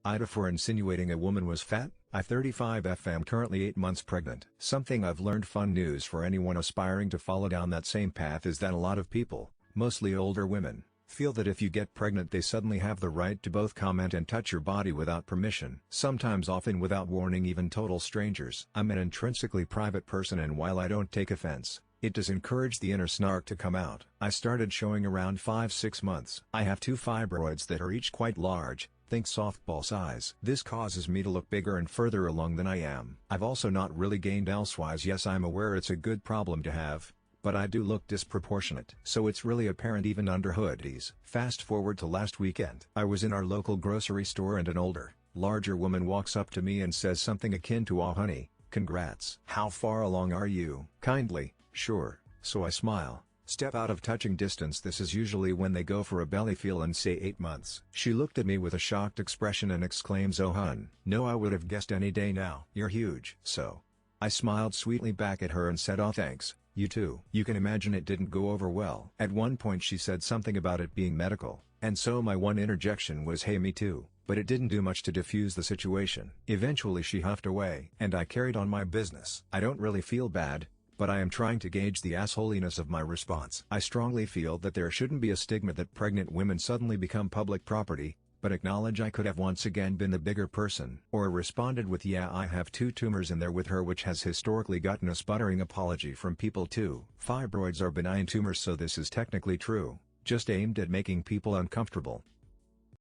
AITA for insinuating a woman was fat. I 35F am currently 8 months pregnant. Something I've learned. Fun news for anyone aspiring to follow down that same path is that a lot of people, mostly older women, feel that if you get pregnant they suddenly have the right to both comment and touch your body without permission. Sometimes, often without warning, even total strangers. I'm an intrinsically private person, and while I don't take offense, it does encourage the inner snark to come out. I started showing around 5-6 months. I have 2 fibroids that are each quite large, think softball size. This causes me to look bigger and further along than I am. I've also not really gained elsewise. Yes, I'm aware it's a good problem to have, but I do look disproportionate. So it's really apparent even under hoodies. Fast forward to last weekend. I was in our local grocery store and an older, larger woman walks up to me and says something akin to, "Oh honey, congrats. How far along are you?" Kindly, "Sure." So I smile, step out of touching distance. This is usually when they go for a belly feel, and say 8 months. She looked at me with a shocked expression and exclaims, "Oh hun, no, I would have guessed any day now. You're huge." So I smiled sweetly back at her and said, "Oh thanks, you too." You can imagine it didn't go over well. At one point she said something about it being medical, and so my one interjection was, "Hey, me too," but it didn't do much to diffuse the situation. Eventually she huffed away, and I carried on my business. I don't really feel bad, but I am trying to gauge the assholiness of my response. I strongly feel that there shouldn't be a stigma that pregnant women suddenly become public property, but acknowledge I could have once again been the bigger person. Or responded with, "Yeah, I have 2 tumors in there with her," which has historically gotten a sputtering apology from people too. Fibroids are benign tumors, so this is technically true, just aimed at making people uncomfortable.